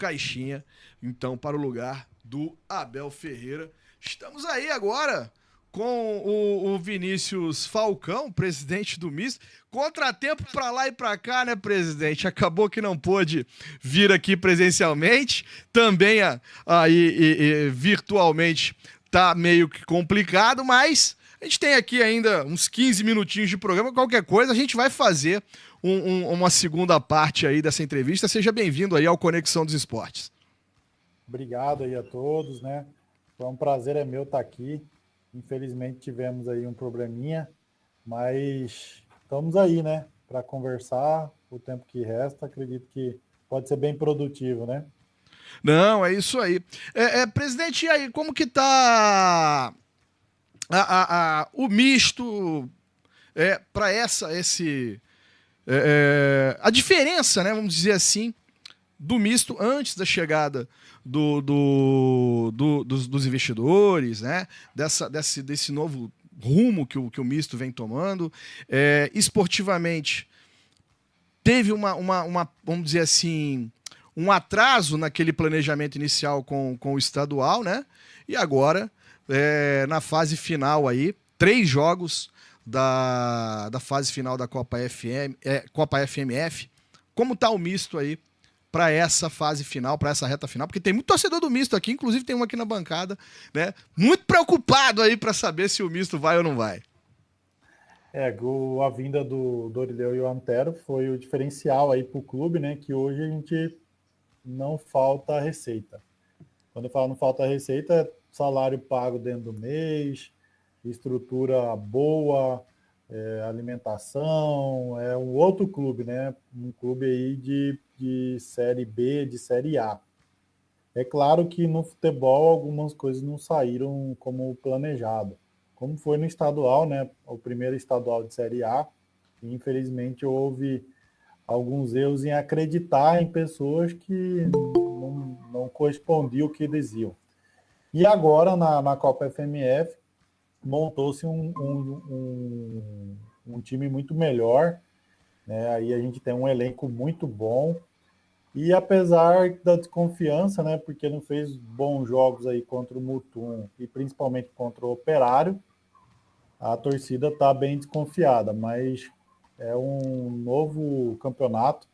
Caixinha, então, para o lugar do Abel Ferreira. Estamos aí agora com o Vinícius Falcão, presidente do Misto. Contratempo para lá e para cá, né, presidente? Acabou que não pôde vir aqui presencialmente, também virtualmente tá meio que complicado, mas a gente tem aqui ainda uns 15 minutinhos de programa. Qualquer coisa, a gente vai fazer uma segunda parte aí dessa entrevista. Seja bem-vindo aí ao Conexão dos Esportes. Obrigado aí a todos, né? Foi um prazer meu estar aqui. Infelizmente tivemos aí um probleminha, mas estamos aí, né? Para conversar o tempo que resta. Acredito que pode ser bem produtivo, né? Não, é isso aí. Presidente, e aí, como que tá o misto para a diferença, né? Vamos dizer assim, do misto antes da chegada dos investidores, né? Desse novo rumo que o misto vem tomando. Esportivamente, teve vamos dizer assim, um atraso naquele planejamento inicial com o estadual, né? E agora, na fase final aí, 3 jogos da fase final da Copa FMF. Como tá o misto aí para essa fase final, para essa reta final? Porque tem muito torcedor do misto aqui, inclusive tem um aqui na bancada, né? Muito preocupado aí para saber se o misto vai ou não vai. A vinda do Dorileu e o Antero foi o diferencial aí para o clube, né? Que hoje a gente não falta receita. Quando eu falo não falta receita, é salário pago dentro do mês, estrutura boa, alimentação, é um outro clube, né? Um clube aí de Série B, de Série A. É claro que no futebol algumas coisas não saíram como planejado, como foi no estadual, né? O primeiro estadual de Série A, e infelizmente houve alguns erros em acreditar em pessoas que não correspondiam ao que diziam. E agora, na Copa FMF, montou-se um time muito melhor, né? Aí a gente tem um elenco muito bom, e apesar da desconfiança, né, porque não fez bons jogos aí contra o Mutum e principalmente contra o Operário, a torcida está bem desconfiada, mas é um novo campeonato.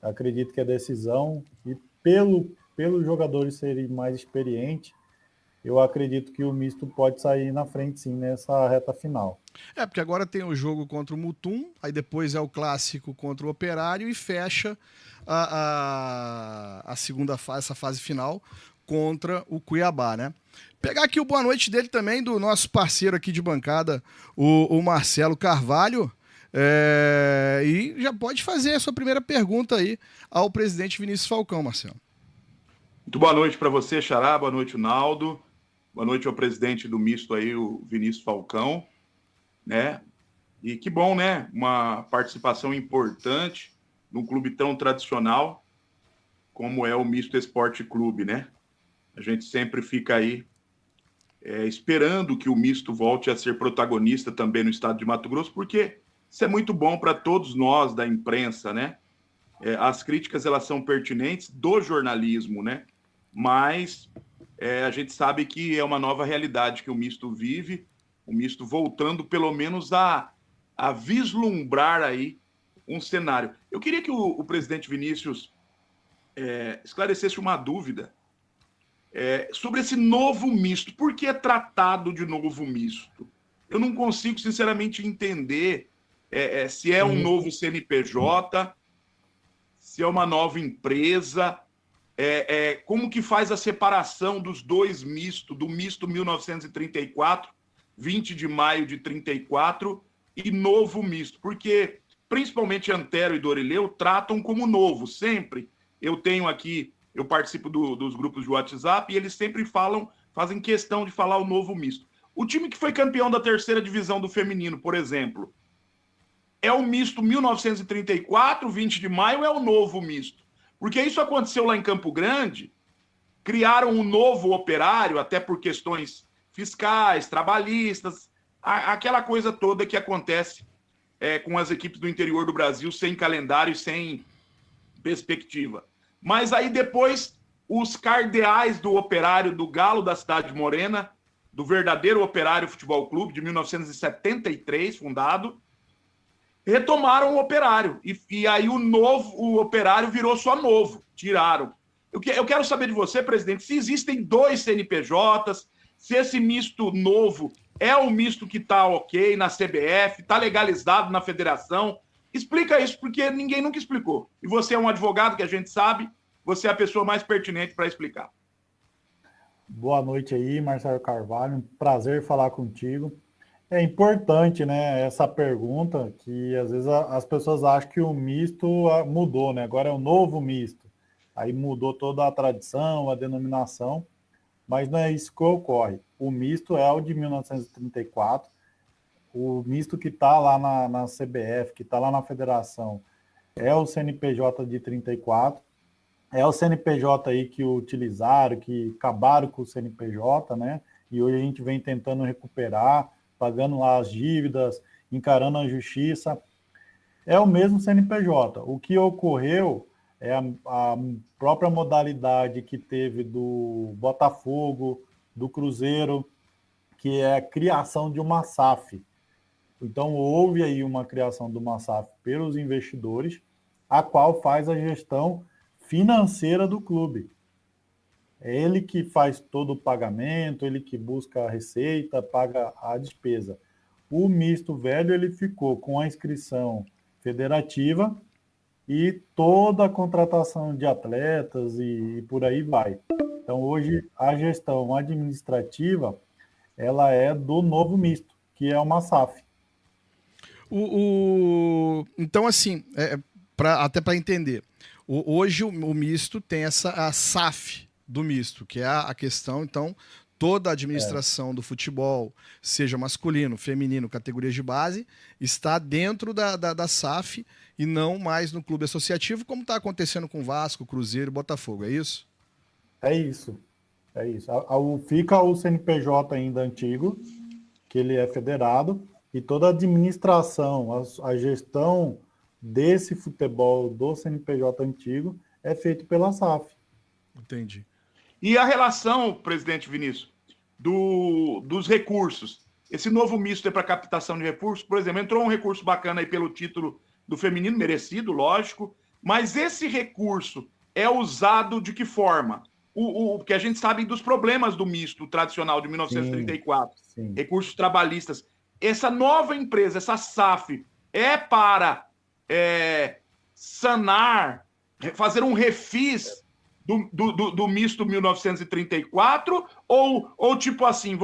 Acredito que é decisão, e pelos jogadores serem mais experientes, eu acredito que o misto pode sair na frente, sim, nessa reta final. Porque agora tem o jogo contra o Mutum, aí depois é o clássico contra o Operário e fecha a segunda fase, essa fase final, contra o Cuiabá, né? Pegar aqui o boa noite dele também, do nosso parceiro aqui de bancada, o Marcelo Carvalho. E já pode fazer a sua primeira pergunta aí ao presidente Vinícius Falcão, Marcelo. Muito boa noite para você, Xará, boa noite, Naldo, boa noite ao presidente do misto aí, o Vinícius Falcão, né? E que bom, né? Uma participação importante num clube tão tradicional como é o Misto Esporte Clube, né? A gente sempre fica aí esperando que o misto volte a ser protagonista também no estado de Mato Grosso, porque isso é muito bom para todos nós da imprensa, né? As críticas, elas são pertinentes do jornalismo, né? Mas a gente sabe que é uma nova realidade que o misto vive, o misto voltando pelo menos a vislumbrar aí um cenário. Eu queria que o presidente Vinícius esclarecesse uma dúvida sobre esse novo misto. Por que é tratado de novo misto? Eu não consigo, sinceramente, entender se é um novo CNPJ, se é uma nova empresa, como que faz a separação dos dois mistos, do misto 1934, 20 de maio de 34, e novo misto, porque principalmente Antero e Dorileu tratam como novo, sempre. Eu participo dos grupos de WhatsApp e eles sempre fazem questão de falar o novo misto. O time que foi campeão da 3ª divisão do feminino, por exemplo, é o misto 1934, 20 de maio, é o novo misto. Porque isso aconteceu lá em Campo Grande, criaram um novo Operário, até por questões fiscais, trabalhistas, aquela coisa toda que acontece com as equipes do interior do Brasil, sem calendário e sem perspectiva. mas aí depois os cardeais do Operário do Galo da Cidade Morena, do verdadeiro Operário Futebol Clube, de 1973, fundado, retomaram o Operário. E aí o Operário virou só Novo, tiraram. Eu quero saber de você, presidente, se existem 2 CNPJs, se esse misto novo é o misto que está ok na CBF, está legalizado na federação. Explica isso, porque ninguém nunca explicou. E você é um advogado que a gente sabe, você é a pessoa mais pertinente para explicar. Boa noite aí, Marcelo Carvalho. Um prazer falar contigo. É importante, né, essa pergunta, que às vezes as pessoas acham que o misto mudou, né? Agora é o novo misto. Aí mudou toda a tradição, a denominação, mas não é isso que ocorre. O misto é o de 1934, o misto que está lá na CBF, que está lá na federação, é o CNPJ de 34, é o CNPJ aí que utilizaram, que acabaram com o CNPJ, né? E hoje a gente vem tentando recuperar, pagando lá as dívidas, encarando a justiça. É o mesmo CNPJ. O que ocorreu é a própria modalidade que teve do Botafogo, do Cruzeiro, que é a criação de uma SAF. Então, houve aí uma criação de uma SAF pelos investidores, a qual faz a gestão financeira do clube. É ele que faz todo o pagamento, ele que busca a receita, paga a despesa. O misto velho, ele ficou com a inscrição federativa e toda a contratação de atletas e por aí vai. Então, hoje, a gestão administrativa, ela é do novo misto, que é uma SAF. Então, assim, até para entender, hoje o misto tem a SAF do misto, que é a questão, então, toda a administração do futebol, seja masculino, feminino, categorias de base, está dentro da SAF e não mais no clube associativo, como está acontecendo com Vasco, Cruzeiro e Botafogo, é isso? É isso. É isso. Fica o CNPJ ainda antigo, que ele é federado, e toda a administração, a gestão desse futebol do CNPJ antigo é feito pela SAF. Entendi. E a relação, presidente Vinícius, dos recursos? Esse novo misto é para captação de recursos, por exemplo, entrou um recurso bacana aí pelo título do feminino, merecido, lógico, mas esse recurso é usado de que forma? Porque a gente sabe dos problemas do misto tradicional de 1934, sim. Recursos trabalhistas. Essa nova empresa, essa SAF, é para sanar, fazer um refis do misto 1934, ou tipo assim,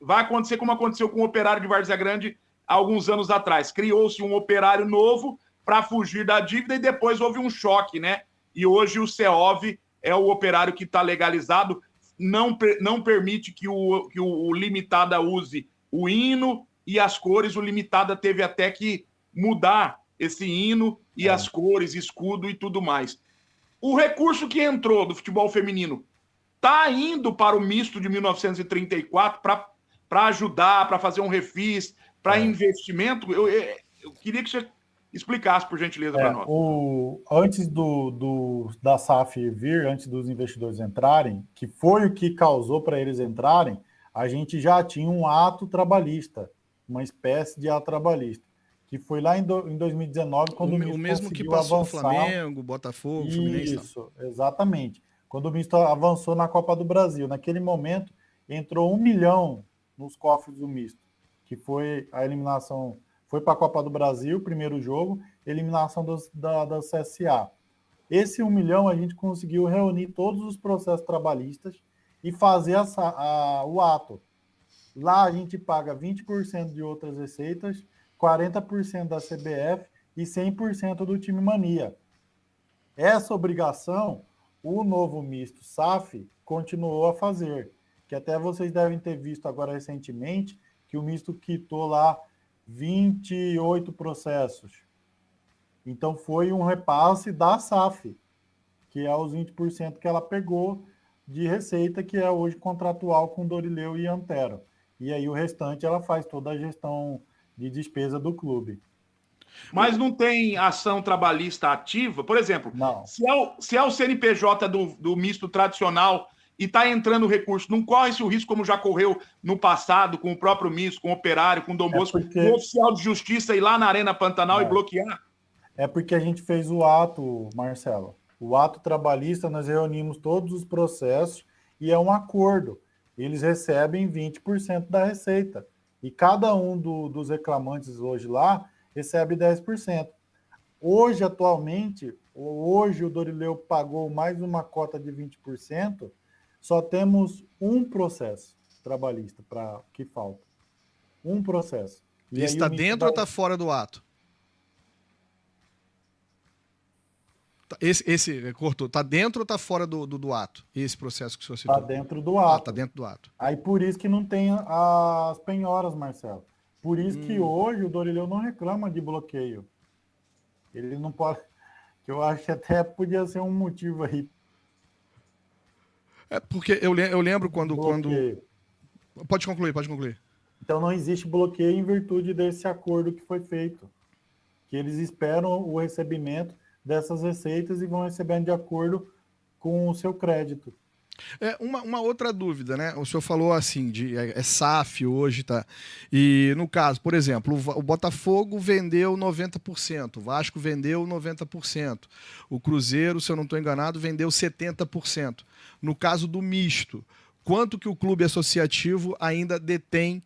vai acontecer como aconteceu com o Operário de Várzea Grande há alguns anos atrás. Criou-se um operário novo para fugir da dívida e depois houve um choque, né? E hoje o CEOV é o operário que está legalizado, não permite que o Limitada use o hino e as cores. O Limitada teve até que mudar esse hino e as cores, escudo e tudo mais. O recurso que entrou do futebol feminino está indo para o misto de 1934 para ajudar, para fazer um refis, para investimento. Eu queria que você explicasse, por gentileza, para nós. Antes da SAF vir, antes dos investidores entrarem, que foi o que causou para eles entrarem, a gente já tinha um ato trabalhista, uma espécie de ato trabalhista, que foi lá em 2019, quando o misto mesmo que passou o Flamengo, Botafogo, Fluminense. Isso, exatamente. Quando o misto avançou na Copa do Brasil. Naquele momento, entrou 1 milhão nos cofres do misto, que foi a eliminação, foi para a Copa do Brasil, primeiro jogo, eliminação da CSA. Esse 1 milhão a gente conseguiu reunir todos os processos trabalhistas e fazer o ato. Lá a gente paga 20% de outras receitas, 40% da CBF e 100% do time Mania. Essa obrigação, o novo misto SAF continuou a fazer, que até vocês devem ter visto agora recentemente, que o misto quitou lá 28 processos. Então foi um repasse da SAF, que é os 20% que ela pegou de receita, que é hoje contratual com Dorileu e Antero. E aí o restante ela faz toda a gestão de despesa do clube. mas não tem ação trabalhista ativa. Por exemplo, Não. se é o CNPJ do misto tradicional e está entrando recurso, não corre-se o risco, como já correu no passado, com o próprio misto, com o operário, com o Dom Bosco, o oficial de justiça ir lá na Arena Pantanal e bloquear? É porque a gente fez o ato, Marcelo. O ato trabalhista, nós reunimos todos os processos e é um acordo. Eles recebem 20% da receita. E cada um dos reclamantes hoje lá recebe 10%. Hoje, atualmente, o Dorileu pagou mais uma cota de 20%, só temos um processo trabalhista que falta. Um processo. E esse está dentro ou está fora do ato? Esse cortou, tá dentro ou tá fora do ato? Esse processo que o senhor citou? Tá dentro do ato. Tá dentro do ato. Aí por isso que não tem as penhoras, Marcelo. Por isso que hoje o Dorileu não reclama de bloqueio. Ele não pode... Que eu acho que até podia ser um motivo aí. É porque eu lembro quando... Pode concluir. Então não existe bloqueio em virtude desse acordo que foi feito. Que eles esperam o recebimento dessas receitas e vão recebendo de acordo com o seu crédito. Uma outra dúvida, né? O senhor falou assim, é SAF hoje, tá? E no caso, por exemplo, o Botafogo vendeu 90%, o Vasco vendeu 90%, o Cruzeiro, se eu não estou enganado, vendeu 70%. No caso do misto, quanto que o clube associativo ainda detém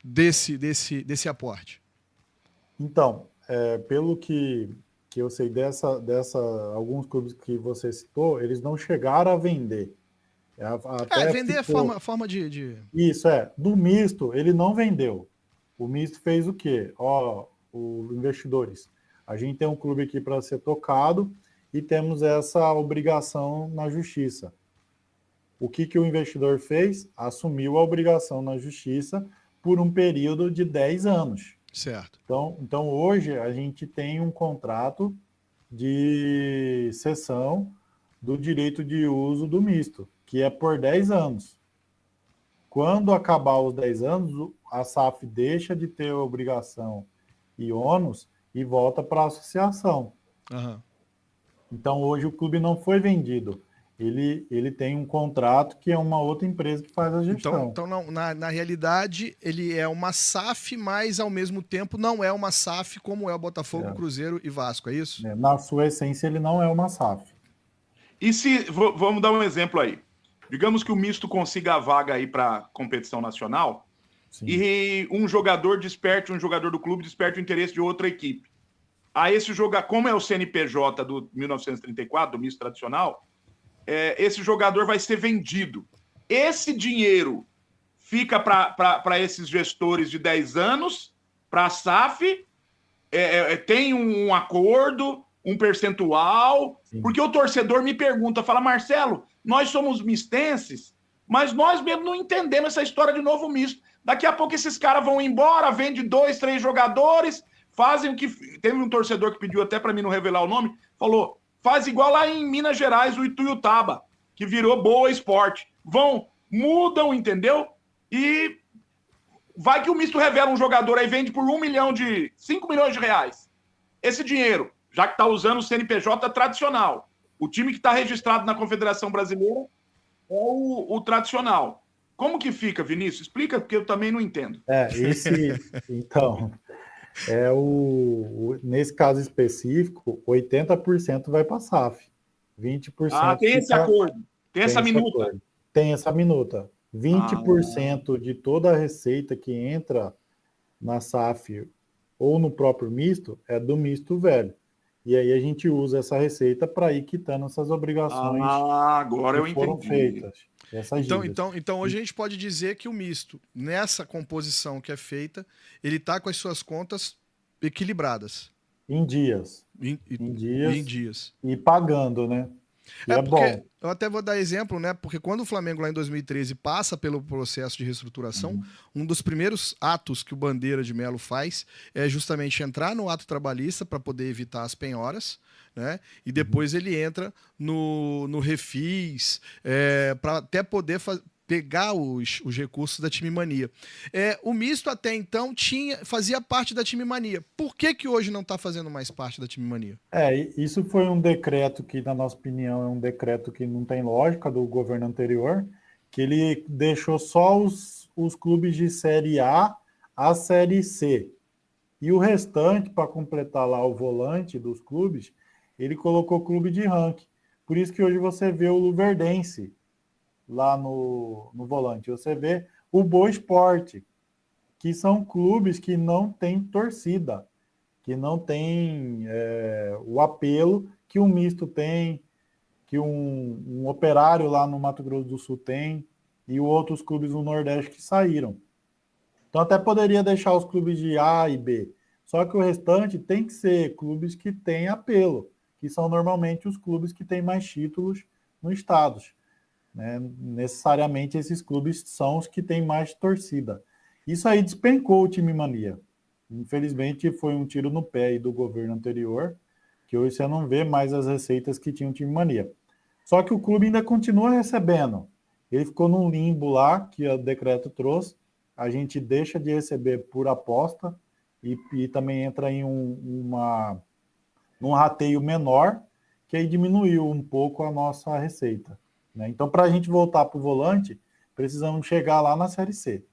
desse aporte? Então, pelo que eu sei alguns clubes que você citou, eles não chegaram a vender. Vender ficou... é forma de... Isso, do misto, ele não vendeu. O misto fez o quê? Os investidores. A gente tem um clube aqui para ser tocado e temos essa obrigação na justiça. O que o investidor fez? Assumiu a obrigação na justiça por um período de 10 anos. Certo. Então, hoje, a gente tem um contrato de cessão do direito de uso do misto, que é por 10 anos. Quando acabar os 10 anos, a SAF deixa de ter obrigação e ônus e volta para a associação. Uhum. Então, hoje, o clube não foi vendido. Ele tem um contrato que é uma outra empresa que faz a gestão. Então na realidade, ele é uma SAF, mas ao mesmo tempo não é uma SAF como é o Botafogo, Cruzeiro e Vasco, é isso? Na sua essência, ele não é uma SAF. E se, vamos dar um exemplo aí, digamos que o misto consiga a vaga aí para competição nacional. Sim. E um jogador do clube desperte o interesse de outra equipe. Aí esse jogador, como é o CNPJ do 1934, do misto tradicional, esse jogador vai ser vendido. Esse dinheiro fica para esses gestores de 10 anos, para a SAF, tem um acordo, um percentual, sim. Porque o torcedor me pergunta, fala, Marcelo, nós somos mistenses, mas nós mesmo não entendemos essa história de novo misto. Daqui a pouco esses caras vão embora, vende 2, 3 jogadores, fazem o que... Teve um torcedor que pediu até para mim não revelar o nome, falou... Faz igual lá em Minas Gerais, o Ituiutaba, que virou Boa Esporte. Mudam, entendeu? E vai que o misto revela um jogador aí, vende por 5 milhões de reais. Esse dinheiro, já que está usando o CNPJ tradicional, o time que está registrado na Confederação Brasileira é o tradicional. Como que fica, Vinícius? Explica, porque eu também não entendo. Então... nesse caso específico, 80% vai para a SAF. 20% tem esse acordo. Tem essa minuta. Acordo. Tem essa minuta. 20% de toda a receita que entra na SAF ou no próprio misto é do misto velho. E aí a gente usa essa receita para ir quitando essas obrigações agora que foram feitas. Então hoje a gente pode dizer que o misto, nessa composição que é feita, ele está com as suas contas equilibradas. Em dias. Em dias. E pagando, né? É bom. Eu até vou dar exemplo, né? Porque quando o Flamengo, lá em 2013, passa pelo processo de reestruturação, um dos primeiros atos que o Bandeira de Melo faz é justamente entrar no ato trabalhista para poder evitar as penhoras, né? E depois ele entra no refis para até poder pegar os recursos da Time Mania. O misto até então fazia parte da Time Mania. Por que hoje não está fazendo mais parte da Time Mania? Isso foi um decreto que, na nossa opinião, é um decreto que não tem lógica do governo anterior, que ele deixou só os clubes de Série A Série C. E o restante, para completar lá o volante dos clubes, ele colocou clube de ranking. Por isso que hoje você vê o Luverdense lá no volante. Você vê o Boa Esporte, que são clubes que não têm torcida, que não tem o apelo que um misto tem, que um operário lá no Mato Grosso do Sul tem, e outros clubes no Nordeste que saíram. Então até poderia deixar os clubes de A e B, só que o restante tem que ser clubes que têm apelo, que são normalmente os clubes que têm mais títulos no estado. Né? Necessariamente esses clubes são os que têm mais torcida. Isso aí despencou o Time Mania. Infelizmente foi um tiro no pé aí do governo anterior, que hoje você não vê mais as receitas que tinha o Time Mania. Só que o clube ainda continua recebendo. Ele ficou num limbo lá, que o decreto trouxe, a gente deixa de receber por aposta e também entra em um rateio menor, que aí diminuiu um pouco a nossa receita. Né? Então, para a gente voltar para o volante, precisamos chegar lá na Série C.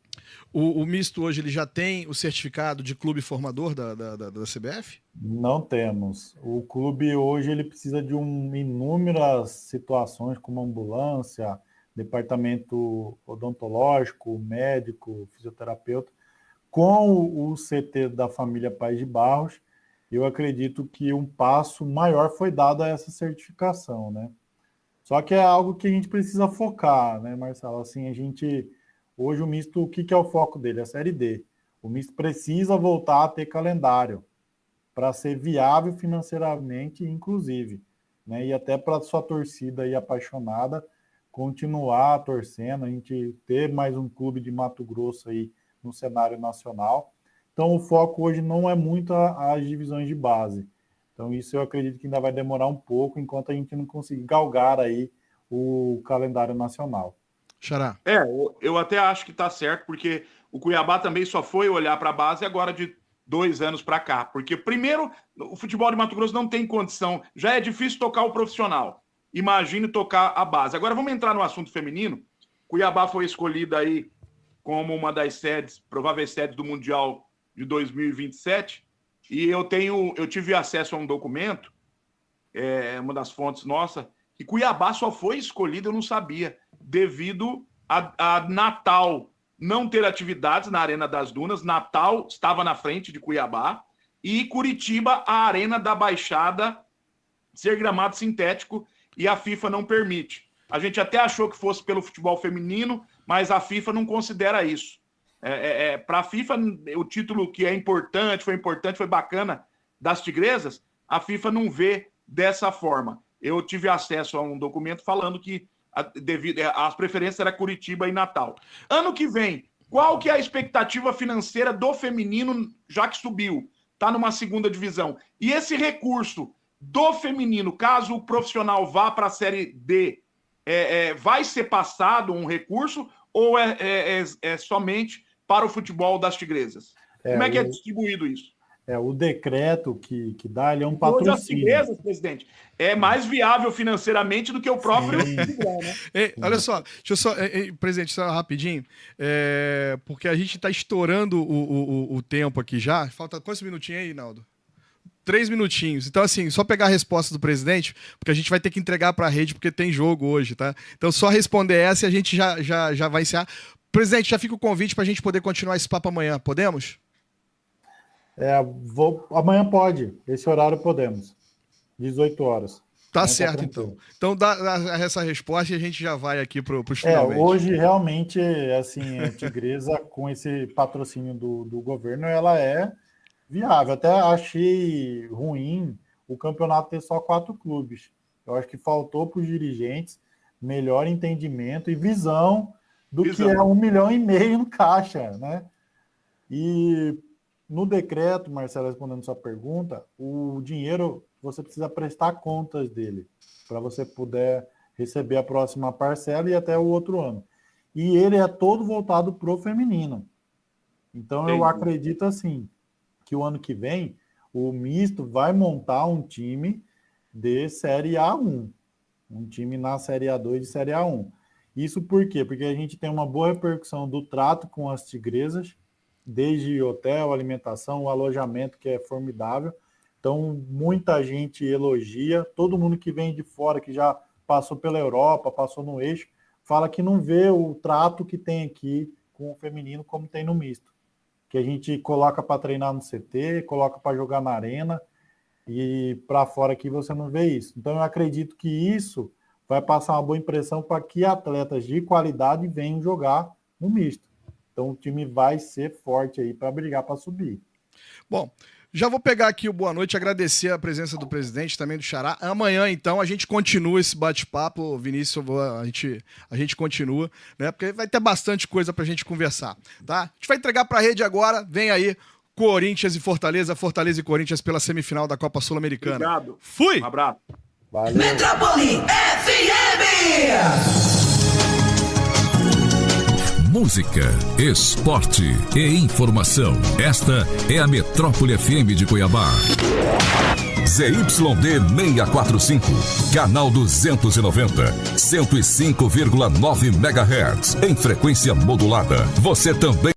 O misto hoje ele já tem o certificado de clube formador da CBF? Não temos. O clube hoje ele precisa de inúmeras situações, como ambulância, departamento odontológico, médico, fisioterapeuta. Com o CT da família Paz de Barros, eu acredito que um passo maior foi dado a essa certificação, né? Só que é algo que a gente precisa focar, né, Marcelo? Assim, hoje o misto, o que é o foco dele? A Série D. O misto precisa voltar a ter calendário para ser viável financeiramente, inclusive, né? E até para a sua torcida aí apaixonada continuar torcendo, a gente ter mais um clube de Mato Grosso aí no cenário nacional. Então, o foco hoje não é muito as divisões de base. Então, isso eu acredito que ainda vai demorar um pouco, enquanto a gente não conseguir galgar aí o calendário nacional. Xará. Eu até acho que está certo, porque o Cuiabá também só foi olhar para a base agora de 2 anos para cá. Porque, primeiro, o futebol de Mato Grosso não tem condição. Já é difícil tocar o profissional. Imagine tocar a base. Agora, vamos entrar no assunto feminino. Cuiabá foi escolhida aí como uma das prováveis sedes do Mundial de 2027. E eu tive acesso a um documento, uma das fontes nossa, que Cuiabá só foi escolhida, eu não sabia, devido a Natal não ter atividades na Arena das Dunas. Natal estava na frente de Cuiabá, e Curitiba, a Arena da Baixada, ser gramado sintético, e a FIFA não permite. A gente até achou que fosse pelo futebol feminino, mas a FIFA não considera isso. Para a FIFA, o título que é importante, foi bacana, das Tigresas, a FIFA não vê dessa forma. Eu tive acesso a um documento falando que as preferências eram Curitiba e Natal. Ano que vem, qual que é a expectativa financeira do feminino, já que subiu? Está numa segunda divisão. E esse recurso do feminino, caso o profissional vá para a Série D, vai ser passado um recurso ou é somente para o futebol das Tigresas? Como é que é distribuído isso? O decreto que dá, ele é um patrocínio. Hoje as Tigresas, presidente, é mais viável financeiramente do que o próprio Tigrão, né? Olha só, deixa eu só, presidente, só rapidinho, porque a gente está estourando o tempo aqui já. Falta quantos minutinhos aí, Naldo? 3 minutinhos. Então, assim, só pegar a resposta do presidente, porque a gente vai ter que entregar para a rede, porque tem jogo hoje, tá? Então, só responder essa e a gente já vai encerrar. Presidente, já fica o convite para a gente poder continuar esse papo amanhã. Podemos? Amanhã pode. Esse horário podemos. 18 horas. Tá certo, então. Então, dá essa resposta e a gente já vai aqui para os finalmente. Hoje, realmente, assim, a Tigresa, com esse patrocínio do governo, ela é viável. Até achei ruim o campeonato ter só 4 clubes. Eu acho que faltou para os dirigentes melhor entendimento e visão do que é 1,5 milhão no caixa, né? E no decreto, Marcelo, respondendo sua pergunta, o dinheiro você precisa prestar contas dele para você poder receber a próxima parcela e até o outro ano. e ele é todo voltado para o feminino. Então, eu acredito assim, que o ano que vem, o misto vai montar um time de Série A1, um time na Série A2 de Série A1. Isso por quê? Porque a gente tem uma boa repercussão do trato com as tigresas, desde hotel, alimentação, o alojamento, que é formidável. Então, muita gente elogia, todo mundo que vem de fora, que já passou pela Europa, passou no eixo, fala que não vê o trato que tem aqui com o feminino como tem no misto. Que a gente coloca para treinar no CT, coloca para jogar na arena, e para fora aqui você não vê isso. Então eu acredito que isso vai passar uma boa impressão para que atletas de qualidade venham jogar no misto. Então o time vai ser forte aí para brigar para subir. Bom, já vou pegar aqui o boa noite, agradecer a presença do presidente, também do Xará. Amanhã, então, a gente continua esse bate-papo, Vinícius, a gente continua, né? Porque vai ter bastante coisa pra gente conversar, tá? A gente vai entregar pra rede agora, vem aí Corinthians e Fortaleza, Fortaleza e Corinthians pela semifinal da Copa Sul-Americana. Obrigado. Fui! Um abraço. Valeu. Metrópole FM! Música, esporte e informação. Esta é a Metrópole FM de Cuiabá. ZYD 645, canal 290, 105,9 MHz, em frequência modulada. Você também